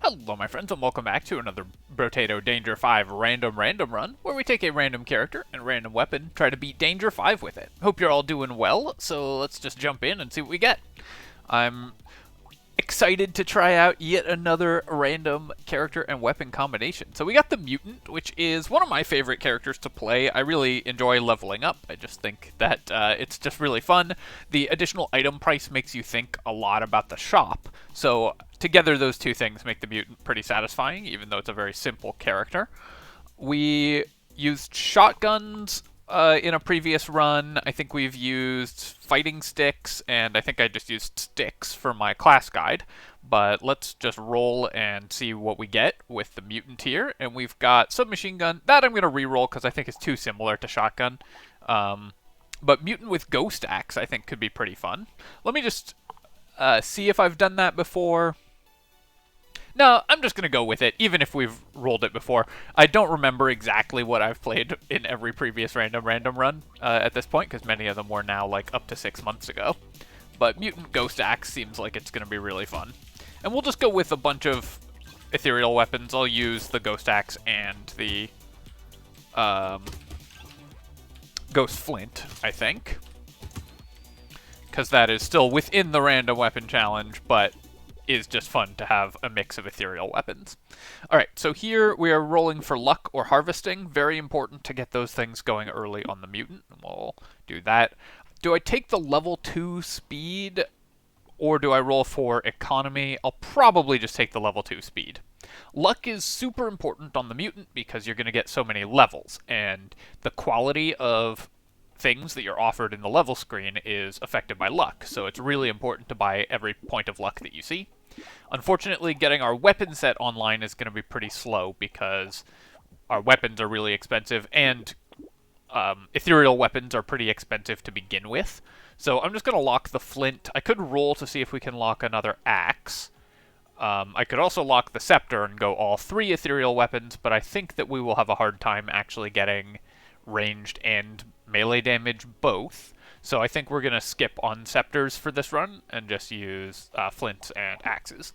Hello my friends and welcome back to another Brotato Danger 5 random run, where we take a random character and random weapon, try to beat Danger 5 with it. Hope you're all doing well, so let's just jump in and see what we get. I'm excited to try out yet another random character and weapon combination. So we got the Mutant, which is one of my favorite characters to play. I really enjoy leveling up. I just think that it's just really fun. The additional item price makes you think a lot about the shop. So together those two things make the Mutant pretty satisfying, even though it's a very simple character. We used shotguns in a previous run. I think we've used fighting sticks, and I think I just used sticks for my class guide. But let's just roll and see what we get with the Mutant here. And we've got submachine gun. That I'm going to re-roll because I think it's too similar to shotgun. But Mutant with ghost axe I think could be pretty fun. Let me just see if I've done that before. No, I'm just going to go with it, even if we've rolled it before. I don't remember exactly what I've played in every previous random run at this point, because many of them were now like up to 6 months ago. But Mutant Ghost Axe seems like it's going to be really fun. And we'll just go with a bunch of ethereal weapons. I'll use the Ghost Axe and the Ghost Flint, I think. Because that is still within the random weapon challenge, but is just fun to have a mix of ethereal weapons. Alright, so here we are rolling for luck or harvesting. Very important to get those things going early on the Mutant. We'll do that. Do I take the level 2 speed, or do I roll for economy? I'll probably just take the level 2 speed. Luck is super important on the Mutant because you're going to get so many levels, and the quality of things that you're offered in the level screen is affected by luck, so it's really important to buy every point of luck that you see. Unfortunately, getting our weapon set online is going to be pretty slow because our weapons are really expensive, and ethereal weapons are pretty expensive to begin with. So I'm just going to lock the flint. I could roll to see if we can lock another axe. I could also lock the scepter and go all 3 ethereal weapons, but I think that we will have a hard time actually getting ranged and melee damage both. So I think we're going to skip on scepters for this run and just use flints and axes.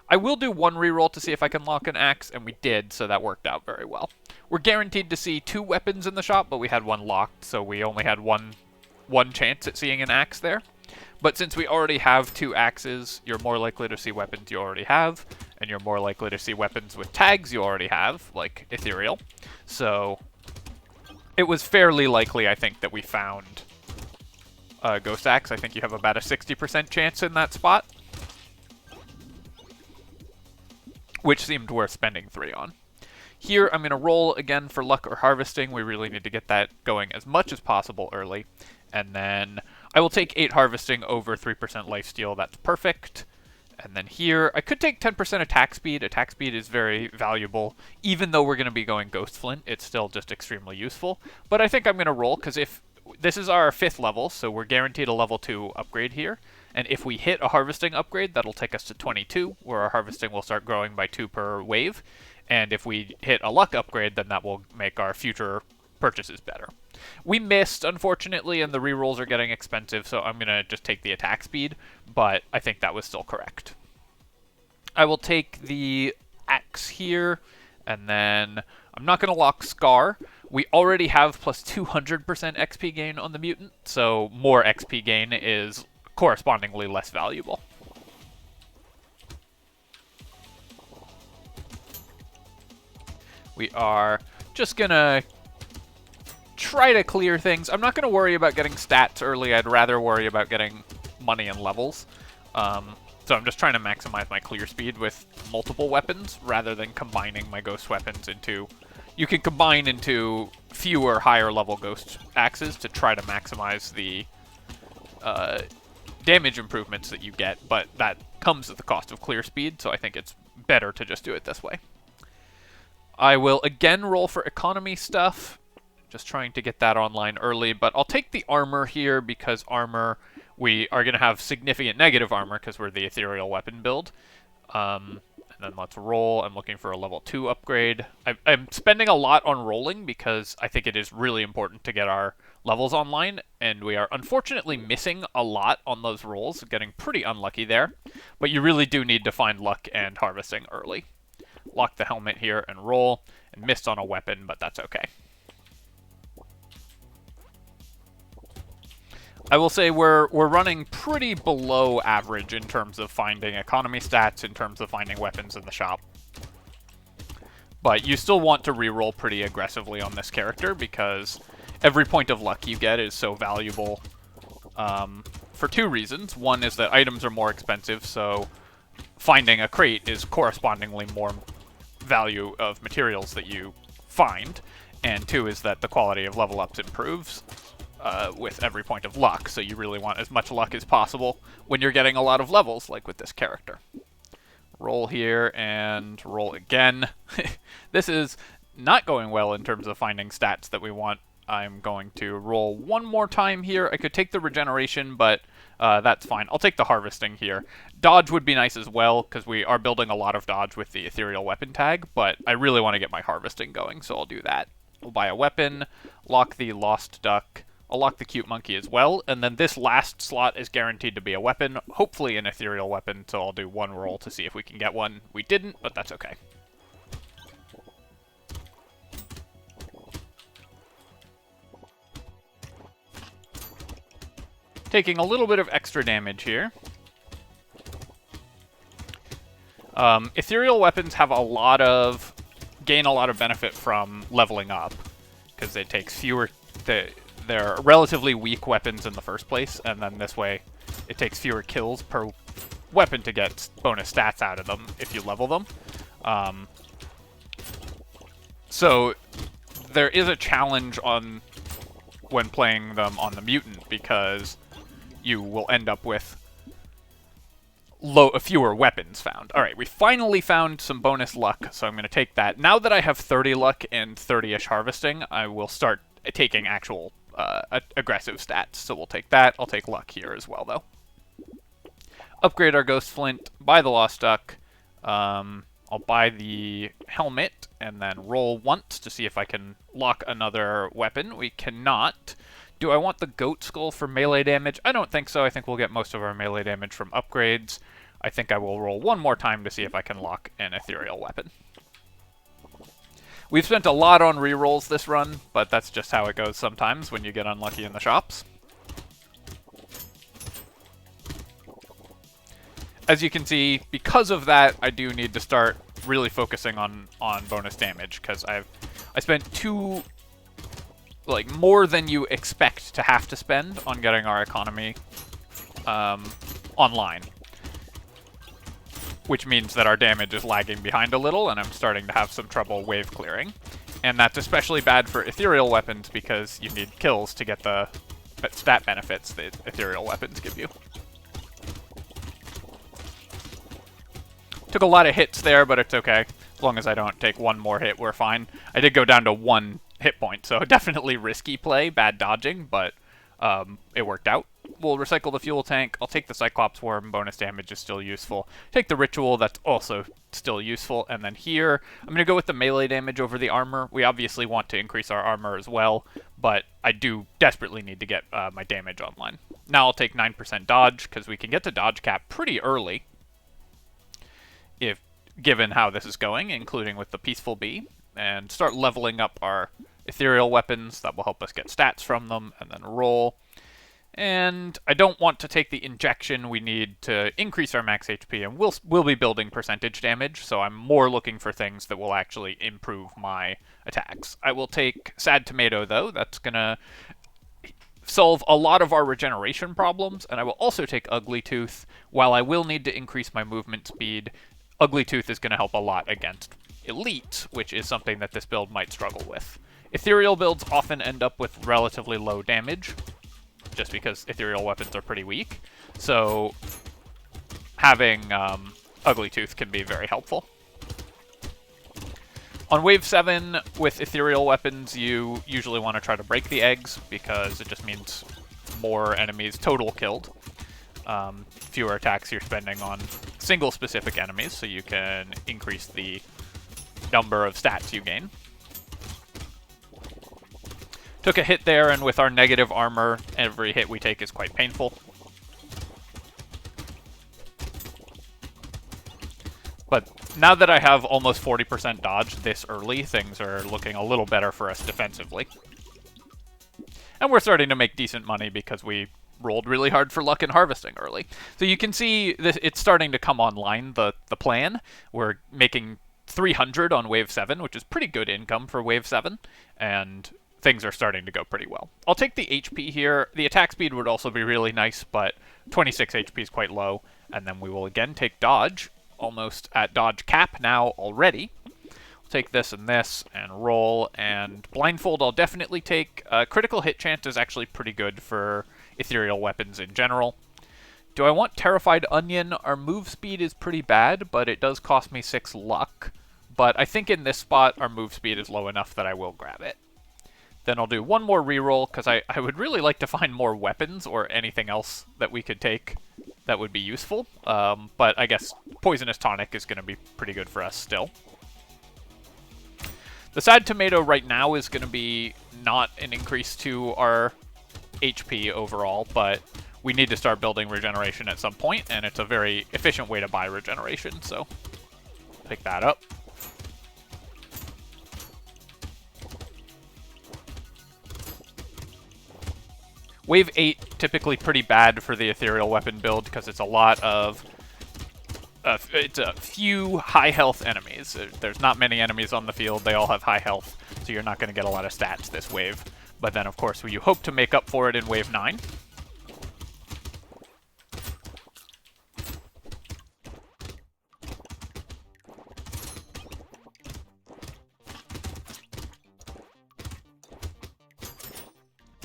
I will do one reroll to see if I can lock an axe, and we did, so that worked out very well. We're guaranteed to see 2 weapons in the shop, but we had one locked, so we only had one chance at seeing an axe there. But since we already have 2 axes, you're more likely to see weapons you already have, and you're more likely to see weapons with tags you already have, like ethereal. So it was fairly likely, I think, that we found Ghost Axe. I think you have about a 60% chance in that spot, which seemed worth spending 3 on. Here, I'm going to roll again for luck or harvesting. We really need to get that going as much as possible early. And then I will take 8 harvesting over 3% lifesteal. That's perfect. And then here, I could take 10% attack speed. Attack speed is very valuable. Even though we're going to be going Ghost Flint, it's still just extremely useful. But I think I'm going to roll, because if this is our 5th level, so we're guaranteed a level 2 upgrade here. And if we hit a harvesting upgrade, that'll take us to 22, where our harvesting will start growing by 2 per wave. And if we hit a luck upgrade, then that will make our future purchases better. We missed, unfortunately, and the rerolls are getting expensive, so I'm going to just take the attack speed, but I think that was still correct. I will take the axe here, and then I'm not going to lock Scar. We already have plus 200% XP gain on the Mutant, so more XP gain is correspondingly less valuable. We are just going to try to clear things. I'm not going to worry about getting stats early. I'd rather worry about getting money and levels. So I'm just trying to maximize my clear speed with multiple weapons rather than combining my ghost weapons into... You can combine into fewer higher level ghost axes to try to maximize the damage improvements that you get, but that comes at the cost of clear speed, so I think it's better to just do it this way. I will again roll for economy stuff. Just trying to get that online early, but I'll take the armor here because armor, we are going to have significant negative armor because we're the ethereal weapon build. And then let's roll. I'm looking for a level 2 upgrade. I'm spending a lot on rolling because I think it is really important to get our levels online, and we are unfortunately missing a lot on those rolls, getting pretty unlucky there. But you really do need to find luck and harvesting early. Lock the helmet here and roll, and missed on a weapon, but that's okay. I will say we're running pretty below average in terms of finding economy stats, in terms of finding weapons in the shop. But you still want to reroll pretty aggressively on this character because every point of luck you get is so valuable for two reasons. One is that items are more expensive, so finding a crate is correspondingly more value of materials that you find. And two is that the quality of level ups improves with every point of luck, so you really want as much luck as possible when you're getting a lot of levels, like with this character. Roll here and roll again. This is not going well in terms of finding stats that we want. I'm going to roll one more time here. I could take the regeneration, but that's fine. I'll take the harvesting here. Dodge would be nice as well, because we are building a lot of dodge with the ethereal weapon tag, but I really want to get my harvesting going, so I'll do that. We'll buy a weapon, lock the lost duck, I'll lock the cute monkey as well, and then this last slot is guaranteed to be a weapon, hopefully an ethereal weapon, so I'll do one roll to see if we can get one. We didn't, but that's okay. Taking a little bit of extra damage here. Ethereal weapons have gain a lot of benefit from leveling up, because it takes fewer... They're relatively weak weapons in the first place, and then this way it takes fewer kills per weapon to get bonus stats out of them if you level them. So there is a challenge when playing them on the Mutant, because you will end up with fewer weapons found. Alright, we finally found some bonus luck, so I'm going to take that. Now that I have 30 luck and 30-ish harvesting, I will start taking actual aggressive stats. So we'll take that. I'll take luck here as well, though. Upgrade our Ghost Flint, buy the Lost Duck. I'll buy the helmet, and then roll once to see if I can lock another weapon. We cannot. Do I want the goat skull for melee damage? I don't think so. I think we'll get most of our melee damage from upgrades. I think I will roll one more time to see if I can lock an ethereal weapon. We've spent a lot on rerolls this run, but that's just how it goes sometimes when you get unlucky in the shops. As you can see, because of that, I do need to start really focusing on bonus damage, because I spent more than you expect to have to spend on getting our economy online. Which means that our damage is lagging behind a little, and I'm starting to have some trouble wave clearing. And that's especially bad for ethereal weapons, because you need kills to get the stat benefits that ethereal weapons give you. Took a lot of hits there, but it's okay. As long as I don't take one more hit, we're fine. I did go down to 1 hit point, so definitely risky play, bad dodging, but it worked out. We'll recycle the fuel tank. I'll take the Cyclops Worm. Bonus damage is still useful. Take the Ritual. That's also still useful. And then here, I'm going to go with the melee damage over the armor. We obviously want to increase our armor as well, but I do desperately need to get my damage online. Now I'll take 9% dodge, because we can get to dodge cap pretty early, if given how this is going, including with the Peaceful Bee, and start leveling up our ethereal weapons. That will help us get stats from them, and then roll. And I don't want to take the injection. We need to increase our max HP, and we'll be building percentage damage, so I'm more looking for things that will actually improve my attacks. I will take Sad Tomato, though. That's going to solve a lot of our regeneration problems, and I will also take Ugly Tooth. While I will need to increase my movement speed, Ugly Tooth is going to help a lot against Elite, which is something that this build might struggle with. Ethereal builds often end up with relatively low damage, just because ethereal weapons are pretty weak. So having Ugly Tooth can be very helpful. On wave 7, with ethereal weapons, you usually want to try to break the eggs, because it just means more enemies total killed. Fewer attacks you're spending on single specific enemies, so you can increase the number of stats you gain. Took a hit there, and with our negative armor, every hit we take is quite painful. But now that I have almost 40% dodge this early, things are looking a little better for us defensively. And we're starting to make decent money because we rolled really hard for luck and harvesting early. So you can see this, it's starting to come online, the plan. We're making 300 on Wave 7, which is pretty good income for Wave 7, and things are starting to go pretty well. I'll take the HP here. The attack speed would also be really nice, but 26 HP is quite low. And then we will again take dodge, almost at dodge cap now already. We'll take this and roll, and blindfold I'll definitely take. Critical hit chance is actually pretty good for ethereal weapons in general. Do I want Terrified Onion? Our move speed is pretty bad, but it does cost me 6 luck. But I think in this spot, our move speed is low enough that I will grab it. Then I'll do one more reroll, because I would really like to find more weapons or anything else that we could take that would be useful. But I guess Poisonous Tonic is going to be pretty good for us still. The Sad Tomato right now is going to be not an increase to our HP overall, but we need to start building regeneration at some point, and it's a very efficient way to buy regeneration, so pick that up. Wave 8, typically pretty bad for the ethereal weapon build because it's a lot of... it's a few high health enemies. There's not many enemies on the field, they all have high health, so you're not going to get a lot of stats this wave. But then, of course, you hope to make up for it in Wave 9.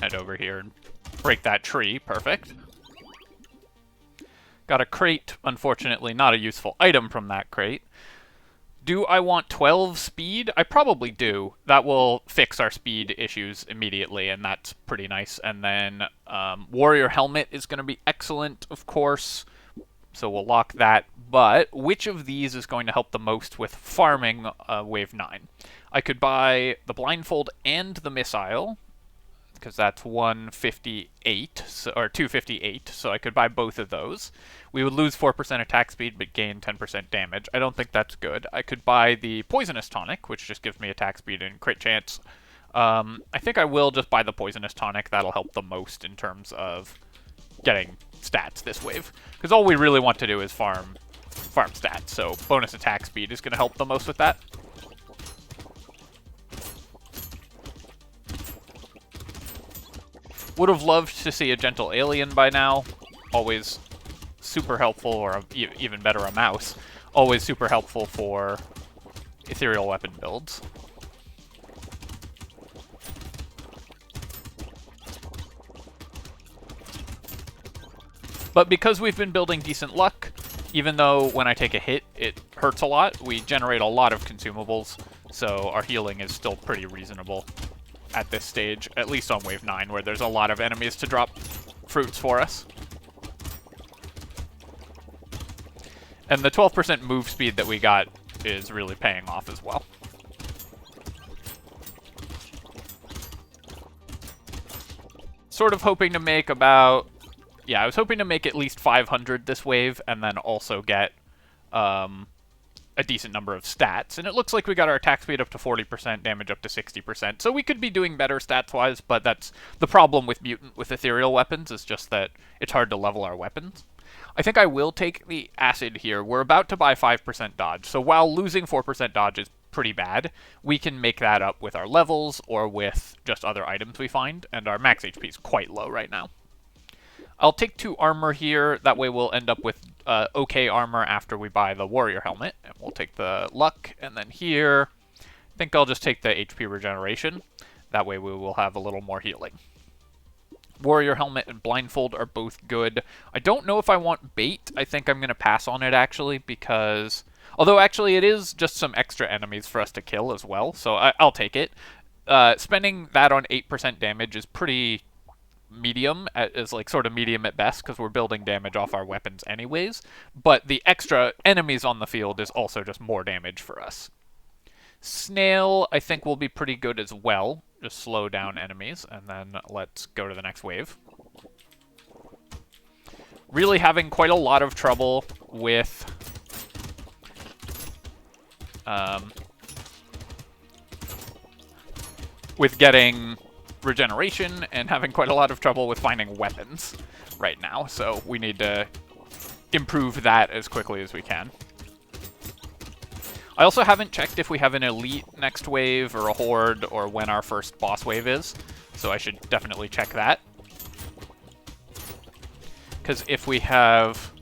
Head over here and break that tree. Perfect. Got a crate. Unfortunately, not a useful item from that crate. Do I want 12 speed? I probably do. That will fix our speed issues immediately, and that's pretty nice. And then Warrior Helmet is going to be excellent, of course. So we'll lock that. But which of these is going to help the most with farming Wave 9? I could buy the Blindfold and the Missile, because that's 158, or 258, so I could buy both of those. We would lose 4% attack speed, but gain 10% damage. I don't think that's good. I could buy the Poisonous Tonic, which just gives me attack speed and crit chance. I think I will just buy the Poisonous Tonic. That'll help the most in terms of getting stats this wave. Because all we really want to do is farm stats, so bonus attack speed is going to help the most with that. Would have loved to see a Gentle Alien by now. Always super helpful, or even better, a mouse. Always super helpful for ethereal weapon builds. But because we've been building decent luck, even though when I take a hit it hurts a lot, we generate a lot of consumables, so our healing is still pretty reasonable at this stage, at least on Wave 9, where there's a lot of enemies to drop fruits for us. And the 12% move speed that we got is really paying off as well. Sort of hoping to make about... Yeah, I was hoping to make at least 500 this wave, and then also get a decent number of stats. And it looks like we got our attack speed up to 40%, damage up to 60%. So we could be doing better stats-wise, but that's the problem with Mutant with ethereal weapons, is just that it's hard to level our weapons. I think I will take the Acid here. We're about to buy 5% dodge, so while losing 4% dodge is pretty bad, we can make that up with our levels or with just other items we find, and our max HP is quite low right now. I'll take 2 armor here, that way we'll end up with okay armor after we buy the Warrior Helmet, and we'll take the luck, and then here, I think I'll just take the HP regeneration, that way we will have a little more healing. Warrior Helmet and Blindfold are both good. I don't know if I want Bait. I think I'm going to pass on it, actually, because... Although, actually, it is just some extra enemies for us to kill as well, so I'll take it. Spending that on 8% damage is pretty medium, is like sort of medium at best, because we're building damage off our weapons anyways. But the extra enemies on the field is also just more damage for us. Snail, I think, will be pretty good as well. just slow down enemies, and then let's go to the next wave. Really having quite a lot of trouble with getting regeneration, and having quite a lot of trouble with finding weapons right now, so we need to improve that as quickly as we can. I also haven't checked if we have an elite next wave, or a horde, or when our first boss wave is, so I should definitely check that. Because if we have...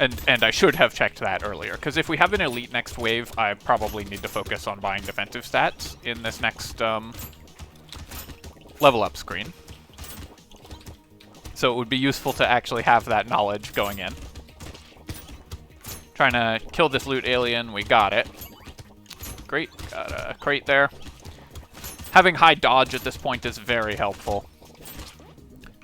And I should have checked that earlier, because if we have an elite next wave, I probably need to focus on buying defensive stats in this next level up screen. So it would be useful to actually have that knowledge going in. Trying to kill this loot alien, we got it. Great, got a crate there. Having high dodge at this point is very helpful.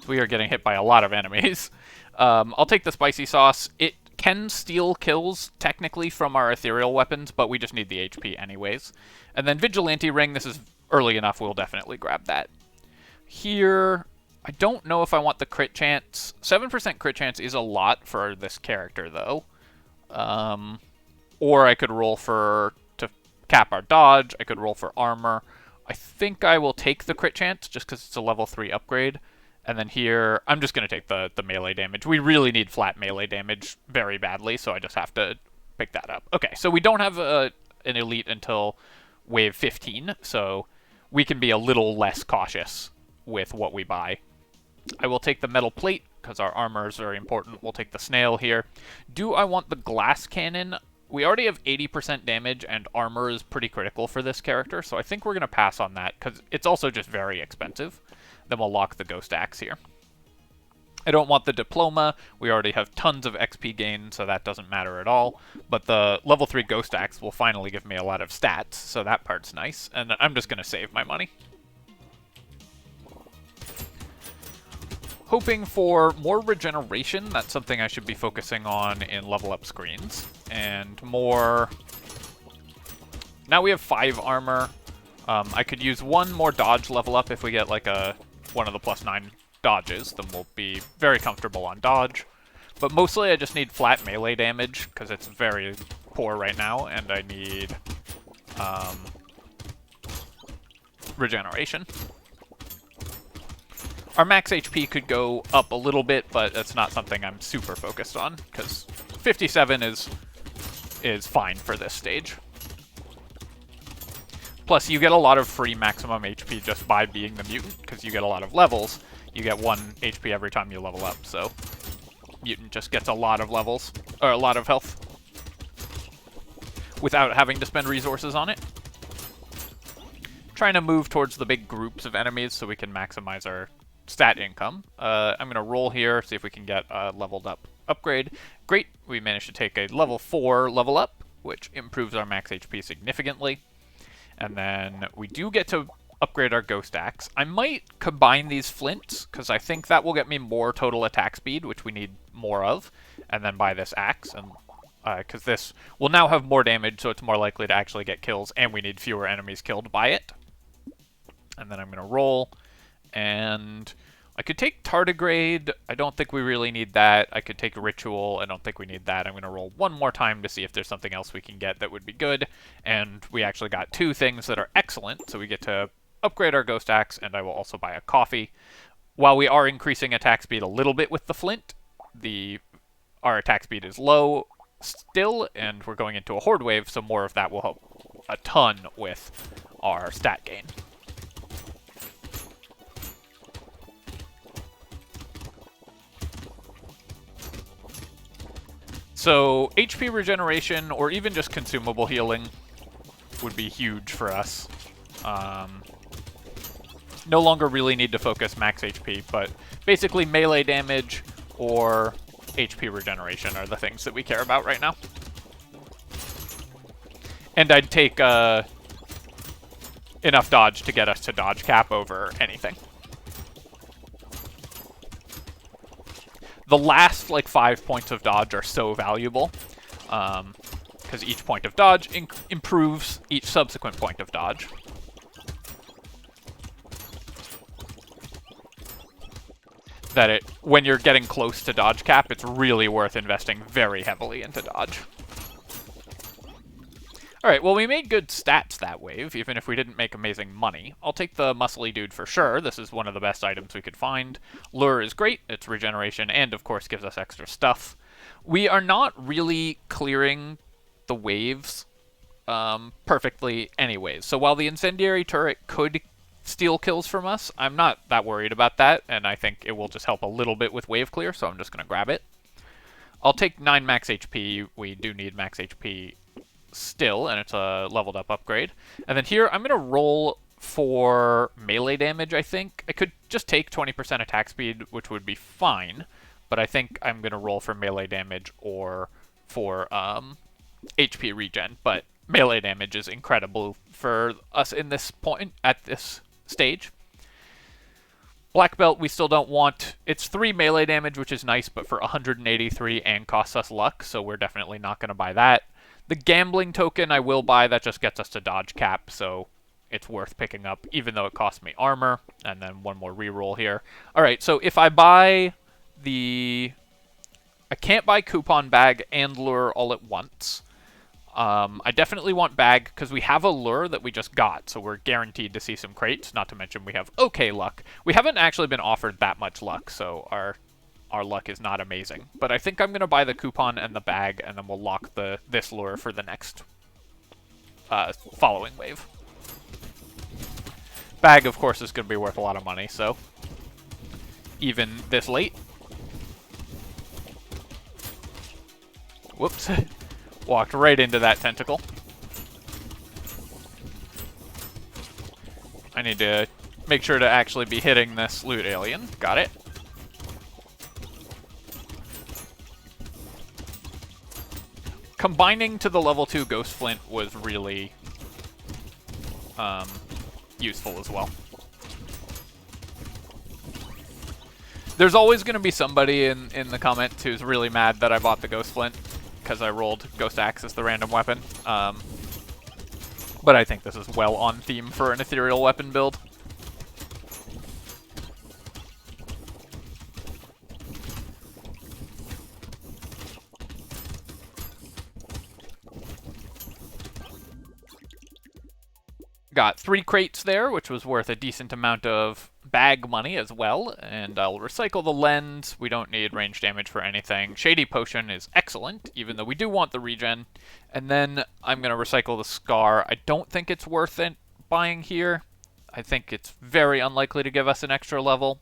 We are getting hit by a lot of enemies. I'll take the spicy sauce. It can steal kills, technically, from our ethereal weapons, but we just need the HP anyways. And then Vigilante Ring, this is early enough, we'll definitely grab that. Here, I don't know if I want the crit chance. 7% crit chance is a lot for this character, though. Or I could roll to cap our dodge. I could roll for armor. I think I will take the crit chance, just because it's a level 3 upgrade. And then here, I'm just going to take the melee damage. We really need flat melee damage very badly, so I just have to pick that up. Okay, so we don't have an elite until wave 15, so we can be a little less cautious with what we buy. I will take the metal plate, because our armor is very important. We'll take the snail here. Do I want the glass cannon? We already have 80% damage, and armor is pretty critical for this character, so I think we're going to pass on that, because it's also just very expensive. Then we'll lock the ghost axe here. I don't want the diploma. We already have tons of XP gain, so that doesn't matter at all. But the level 3 ghost axe will finally give me a lot of stats, so that part's nice. And I'm just going to save my money. Hoping for more regeneration. That's something I should be focusing on in level up screens. And more... Now we have 5 armor. I could use one more dodge level up if we get like one of the +9 dodges, then we'll be very comfortable on dodge. But mostly I just need flat melee damage, because it's very poor right now, and I need regeneration. Our max HP could go up a little bit, but that's not something I'm super focused on, because 57 is fine for this stage. Plus, you get a lot of free maximum HP just by being the mutant, because you get a lot of levels. You get 1 HP every time you level up, so mutant just gets a lot of levels, or a lot of health, without having to spend resources on it. Trying to move towards the big groups of enemies so we can maximize our stat income. I'm going to roll here, see if we can get a leveled up upgrade. Great, we managed to take a level 4 level up, which improves our max HP significantly. And then we do get to upgrade our ghost axe. I might combine these flints, because I think that will get me more total attack speed, which we need more of, and then buy this axe, and because this will now have more damage, so it's more likely to actually get kills, and we need fewer enemies killed by it. And then I'm going to roll, and I could take Tardigrade. I don't think we really need that. I could take Ritual. I don't think we need that. I'm going to roll one more time to see if there's something else we can get that would be good. And we actually got 2 things that are excellent, so we get to upgrade our Ghost Axe, and I will also buy a coffee. While we are increasing attack speed a little bit with the Flint, our attack speed is low still, and we're going into a Horde wave, so more of that will help a ton with our stat gain. So HP regeneration, or even just consumable healing, would be huge for us. No longer really need to focus max HP, but basically melee damage or HP regeneration are the things that we care about right now. And I'd take enough dodge to get us to dodge cap over anything. The last, 5 points of dodge are so valuable, because each point of dodge improves each subsequent point of dodge. that when you're getting close to dodge cap, it's really worth investing very heavily into dodge. Alright, well we made good stats that wave, even if we didn't make amazing money. I'll take the muscly dude for sure. This is one of the best items we could find. Lure is great, it's regeneration, and of course gives us extra stuff. We are not really clearing the waves perfectly anyways. So while the incendiary turret could steal kills from us, I'm not that worried about that, and I think it will just help a little bit with wave clear, so I'm just going to grab it. I'll take 9 max HP. We do need max HP still, and it's a leveled up upgrade. And then here, I'm going to roll for melee damage, I think. I could just take 20% attack speed, which would be fine, but I think I'm going to roll for melee damage or for HP regen, but melee damage is incredible for us in this point, at this stage. Black belt we still don't want. It's 3 melee damage, which is nice, but for 183 and costs us luck, so we're definitely not going to buy that. The gambling token I will buy, that just gets us to dodge cap, so it's worth picking up, even though it costs me armor. And then one more reroll here. Alright, so if I buy the... I can't buy coupon bag and lure all at once. I definitely want bag, because we have a lure that we just got, so we're guaranteed to see some crates, not to mention we have okay luck. We haven't actually been offered that much luck, so our luck is not amazing. But I think I'm going to buy the coupon and the bag, and then we'll lock this lure for the next following wave. Bag, of course, is going to be worth a lot of money, so even this late. Whoops. Walked right into that tentacle. I need to make sure to actually be hitting this loot alien. Got it. Combining to the level 2 Ghost Flint was really useful as well. There's always going to be somebody in the comments who's really mad that I bought the Ghost Flint because I rolled Ghost Axe as the random weapon. But I think this is well on theme for an ethereal weapon build. Got 3 crates there, which was worth a decent amount of bag money as well, and I'll recycle the lens. We don't need range damage for anything. Shady Potion is excellent, even though we do want the regen. And then I'm going to recycle the Scar. I don't think it's worth it buying here. I think it's very unlikely to give us an extra level.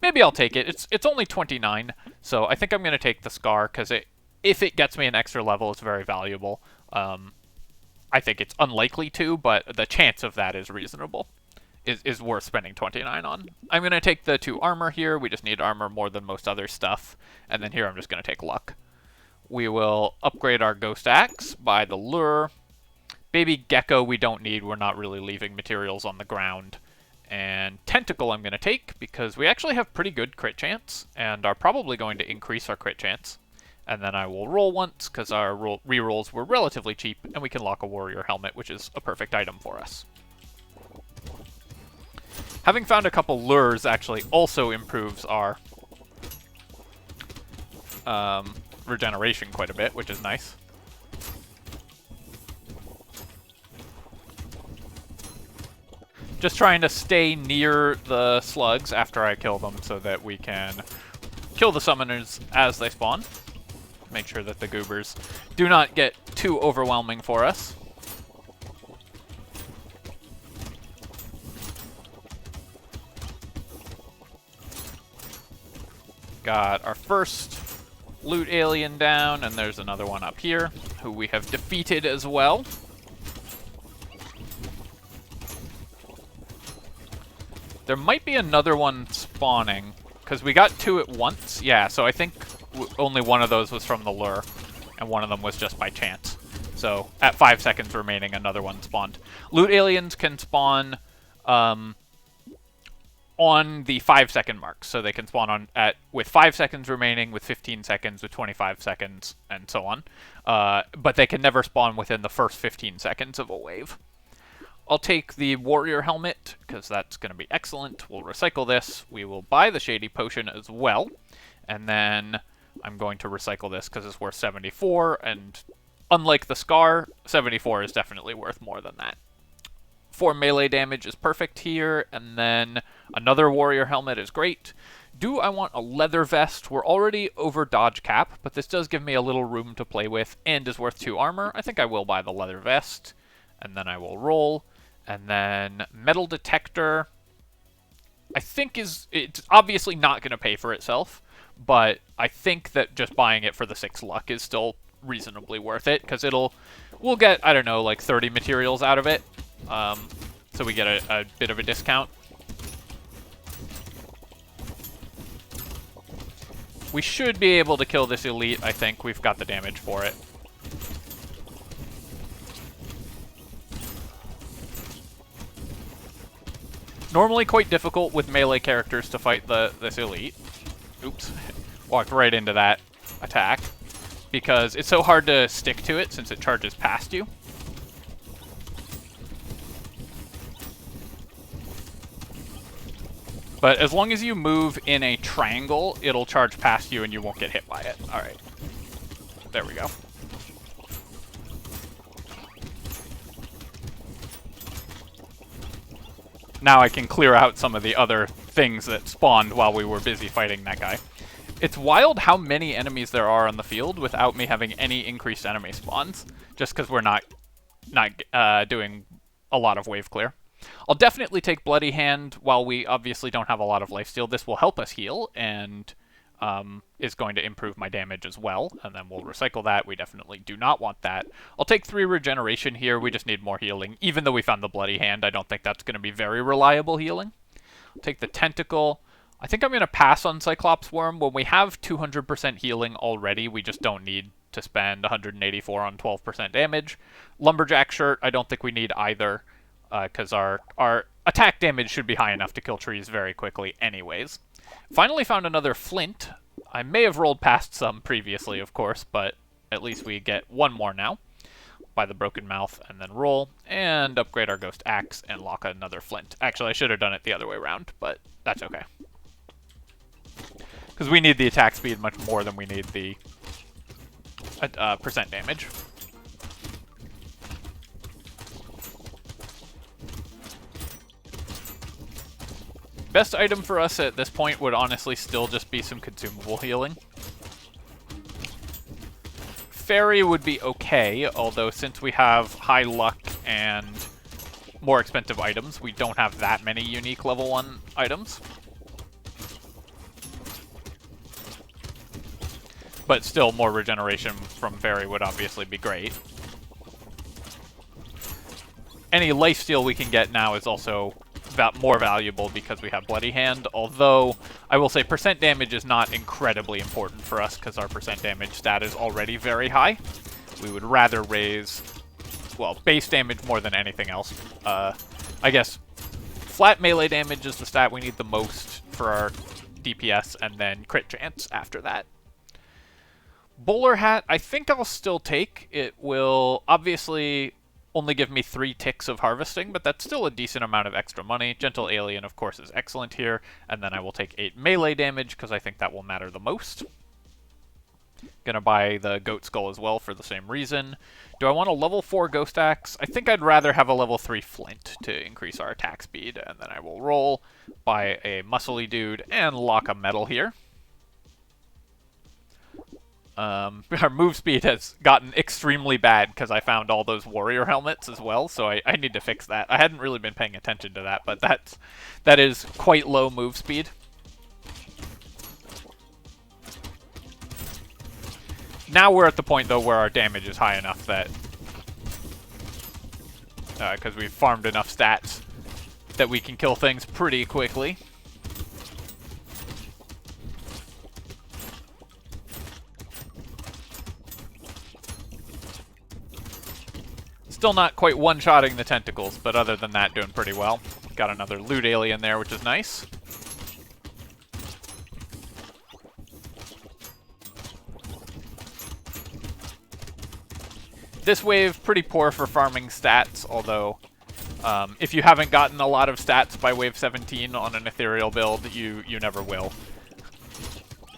Maybe I'll take it. It's only 29, so I think I'm going to take the Scar, because if it gets me an extra level, it's very valuable. I think it's unlikely to, but the chance of that is reasonable. Is worth spending 29 on. I'm going to take the 2 armor here. We just need armor more than most other stuff. And then here I'm just going to take luck. We will upgrade our Ghost Axe, buy the lure. Baby Gecko we don't need. We're not really leaving materials on the ground. And Tentacle I'm going to take, because we actually have pretty good crit chance, and are probably going to increase our crit chance. And then I will roll once, because our rerolls were relatively cheap, and we can lock a Warrior Helmet, which is a perfect item for us. Having found a couple lures actually also improves our regeneration quite a bit, which is nice. Just trying to stay near the slugs after I kill them so that we can kill the summoners as they spawn. Make sure that the goobers do not get too overwhelming for us. Got our first loot alien down, and there's another one up here, who we have defeated as well. There might be another one spawning, because we got 2 at once. Yeah, so I think only one of those was from the lure, and one of them was just by chance. So at 5 seconds remaining, another one spawned. Loot aliens can spawn on the 5-second mark, so they can spawn with 5 seconds remaining, with 15 seconds, with 25 seconds, and so on. But they can never spawn within the first 15 seconds of a wave. I'll take the warrior helmet, because that's going to be excellent. We'll recycle this. We will buy the shady potion as well. And then I'm going to recycle this because it's worth 74, and unlike the scar, 74 is definitely worth more than that. 4 melee damage is perfect here, and then another warrior helmet is great. Do I want a leather vest? We're already over dodge cap, but this does give me a little room to play with and is worth 2 armor. I think I will buy the leather vest, and then I will roll. And then metal detector, I think it's obviously not going to pay for itself, but I think that just buying it for the 6 luck is still reasonably worth it, because we'll get, I don't know, like 30 materials out of it, so we get a bit of a discount. We should be able to kill this elite, I think. We've got the damage for it. Normally quite difficult with melee characters to fight this elite. Oops. Walked right into that attack. Because it's so hard to stick to it since it charges past you. But as long as you move in a triangle, it'll charge past you and you won't get hit by it. Alright. There we go. Now I can clear out some of the other things that spawned while we were busy fighting that guy. It's wild how many enemies there are on the field without me having any increased enemy spawns, just because we're not doing a lot of wave clear. I'll definitely take Bloody Hand while we obviously don't have a lot of lifesteal. This will help us heal and is going to improve my damage as well, and then we'll recycle that. We definitely do not want that. I'll take 3 regeneration here. We just need more healing. Even though we found the Bloody Hand, I don't think that's going to be very reliable healing. I'll take the Tentacle. I think I'm going to pass on Cyclops Worm. When we have 200% healing already, we just don't need to spend 184 on 12% damage. Lumberjack Shirt, I don't think we need either, because our attack damage should be high enough to kill trees very quickly anyways. Finally found another flint. I may have rolled past some previously, of course, but at least we get 1 more now. Buy the broken mouth and then roll, and upgrade our ghost axe and lock another flint. Actually, I should have done it the other way around, but that's okay. Because we need the attack speed much more than we need the percent damage. Best item for us at this point would honestly still just be some consumable healing. Fairy would be okay, although since we have high luck and more expensive items, we don't have that many unique level 1 items. But still, more regeneration from Fairy would obviously be great. Any lifesteal we can get now is also more valuable because we have Bloody Hand, although I will say percent damage is not incredibly important for us because our percent damage stat is already very high. We would rather raise, well, base damage more than anything else. I guess flat melee damage is the stat we need the most for our DPS, and then crit chance after that. Bowler Hat, I think I'll still take. It will obviously only give me 3 ticks of harvesting, but that's still a decent amount of extra money. Gentle Alien, of course, is excellent here, and then I will take 8 melee damage, because I think that will matter the most. Gonna buy the Goat Skull as well for the same reason. Do I want a level 4 Ghost Axe? I think I'd rather have a level 3 Flint to increase our attack speed, and then I will roll, buy a Muscly Dude, and lock a Metal here. Our move speed has gotten extremely bad because I found all those warrior helmets as well, so I need to fix that. I hadn't really been paying attention to that, but that is quite low move speed. Now we're at the point, though, where our damage is high enough that, because we've farmed enough stats, that we can kill things pretty quickly. Still not quite one-shotting the tentacles, but other than that, doing pretty well. Got another loot alien there, which is nice. This wave, pretty poor for farming stats, although If you haven't gotten a lot of stats by wave 17 on an ethereal build, you never will.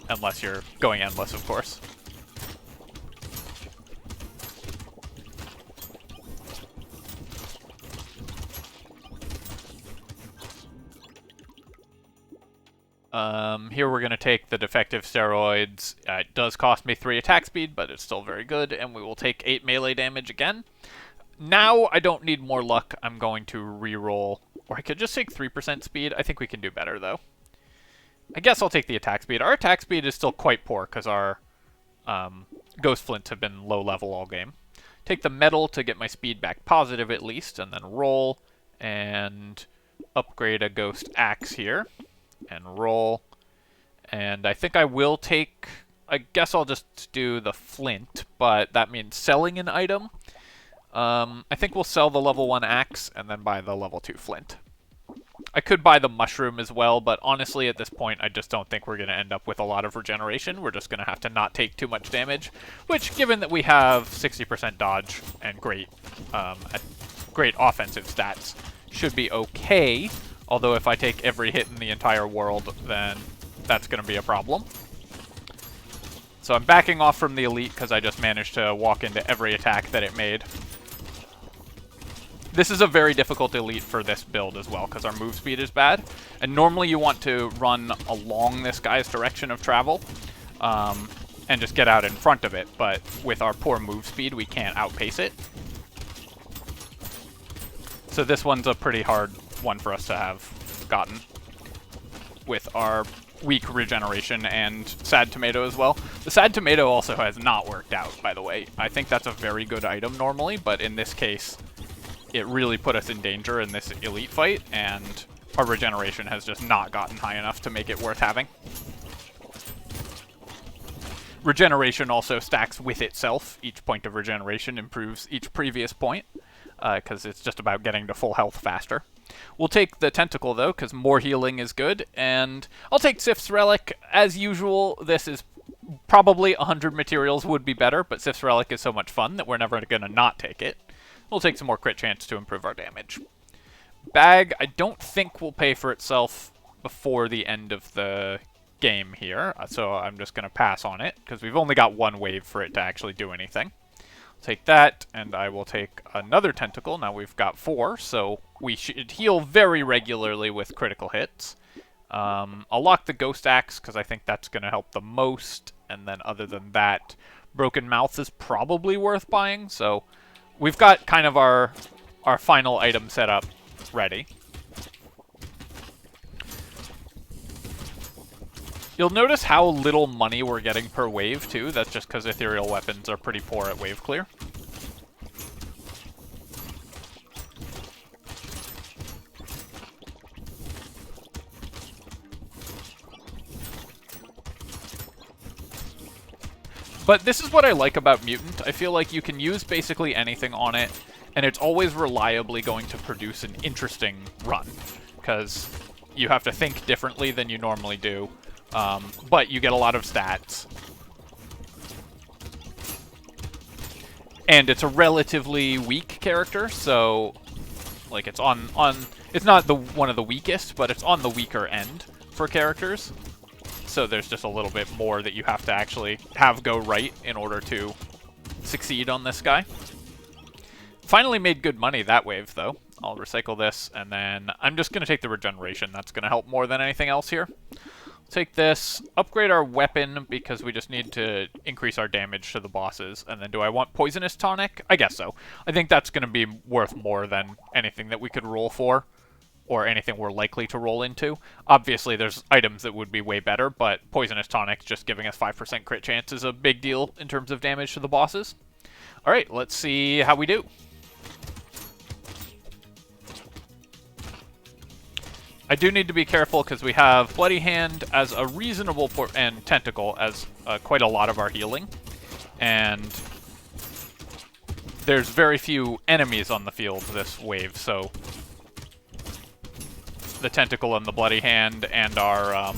Unless you're going endless, of course. Here we're going to take the defective steroids. It does cost me 3 attack speed, but it's still very good, and we will take 8 melee damage again. Now I don't need more luck. I'm going to reroll, or I could just take 3% speed. I think we can do better, though. I guess I'll take the attack speed. Our attack speed is still quite poor, because our Ghost Flints have been low level all game. Take the metal to get my speed back positive at least, and then roll, and upgrade a Ghost Axe here. And roll, and I think I will take, I guess I'll just do the flint, but that means selling an item. I think we'll sell the level 1 axe and then buy the level 2 flint. I could buy the mushroom as well, but honestly at this point I just don't think we're going to end up with a lot of regeneration. We're just going to have to not take too much damage, which given that we have 60% dodge and great offensive stats should be okay. Although if I take every hit in the entire world, then that's going to be a problem. So I'm backing off from the elite because I just managed to walk into every attack that it made. This is a very difficult elite for this build as well because our move speed is bad. And normally you want to run along this guy's direction of travel and just get out in front of it. But with our poor move speed, we can't outpace it. So this one's a pretty hard one for us to have gotten with our weak regeneration and sad tomato as well. The sad tomato also has not worked out, by the way. I think that's a very good item normally, but in this case it really put us in danger in this elite fight, and our regeneration has just not gotten high enough to make it worth having. Regeneration also stacks with itself. Each point of regeneration improves each previous point because it's just about getting to full health faster. We'll take the tentacle, though, because more healing is good, and I'll take Sif's Relic. As usual, this is probably 100 materials would be better, but Sif's Relic is so much fun that we're never going to not take it. We'll take some more crit chance to improve our damage. Bag, I don't think will pay for itself before the end of the game here, so I'm just going to pass on it, because we've only got one wave for it to actually do anything. Take that, and I will take another tentacle. Now we've got 4, so we should heal very regularly with critical hits. I'll lock the Ghost Axe, because I think that's going to help the most, and then other than that, Broken Mouth is probably worth buying, so we've got kind of our final item set up ready. You'll notice how little money we're getting per wave, too. That's just because ethereal weapons are pretty poor at wave clear. But this is what I like about Mutant. I feel like you can use basically anything on it, and it's always reliably going to produce an interesting run, because you have to think differently than you normally do. But you get a lot of stats. And it's a relatively weak character, so like it's it's not one of the weakest, but it's on the weaker end for characters. So there's just a little bit more that you have to actually have go right in order to succeed on this guy. Finally made good money that wave, though. I'll recycle this, and then I'm just going to take the regeneration. That's going to help more than anything else here. Take this, upgrade our weapon, because we just need to increase our damage to the bosses. And then do I want Poisonous Tonic? I guess so. I think that's going to be worth more than anything that we could roll for, or anything we're likely to roll into. Obviously, there's items that would be way better, but Poisonous Tonic just giving us 5% crit chance is a big deal in terms of damage to the bosses. Alright, let's see how we do. I do need to be careful because we have Bloody Hand as a reasonable and Tentacle as quite a lot of our healing. And there's very few enemies on the field this wave, so the Tentacle and the Bloody Hand and our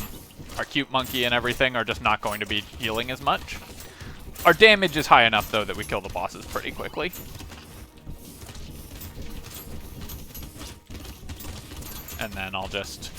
Cute Monkey and everything are just not going to be healing as much. Our damage is high enough, though, that we kill the bosses pretty quickly. and then I'll just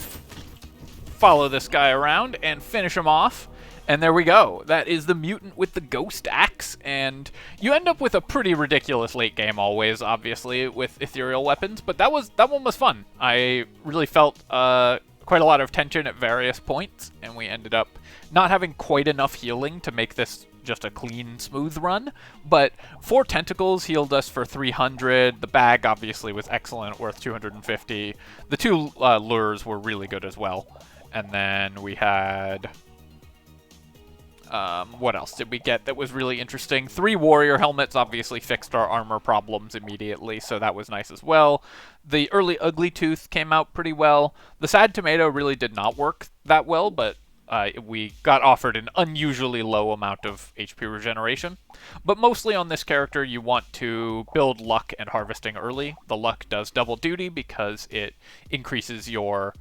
follow this guy around and finish him off. And there we go. That is the Mutant with the Ghost Axe, and you end up with a pretty ridiculous late game always, obviously, with ethereal weapons, but that one was fun. I really felt quite a lot of tension at various points, and we ended up not having quite enough healing to make this just a clean, smooth run, but 4 tentacles healed us for 300. The bag obviously was excellent, worth 250. The 2 lures were really good as well. And then we had... what else did we get that was really interesting? 3 warrior helmets obviously fixed our armor problems immediately, so that was nice as well. The early Ugly Tooth came out pretty well. The Sad Tomato really did not work that well, but we got offered an unusually low amount of HP regeneration. But mostly on this character, you want to build luck and harvesting early. The luck does double duty because it increases your...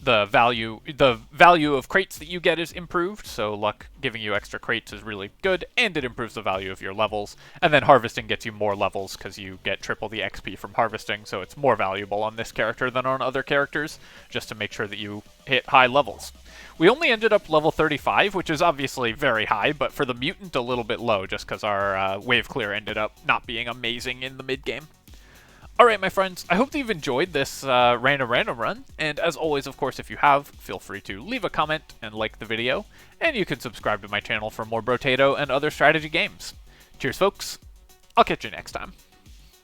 The value of crates that you get is improved, so luck giving you extra crates is really good, and it improves the value of your levels. And then harvesting gets you more levels because you get triple the XP from harvesting, so it's more valuable on this character than on other characters, just to make sure that you hit high levels. We only ended up level 35, which is obviously very high, but for the Mutant a little bit low, just because our wave clear ended up not being amazing in the mid-game. Alright, my friends, I hope that you've enjoyed this random run, and as always, of course, if you have, feel free to leave a comment and like the video, and you can subscribe to my channel for more Brotato and other strategy games. Cheers, folks. I'll catch you next time.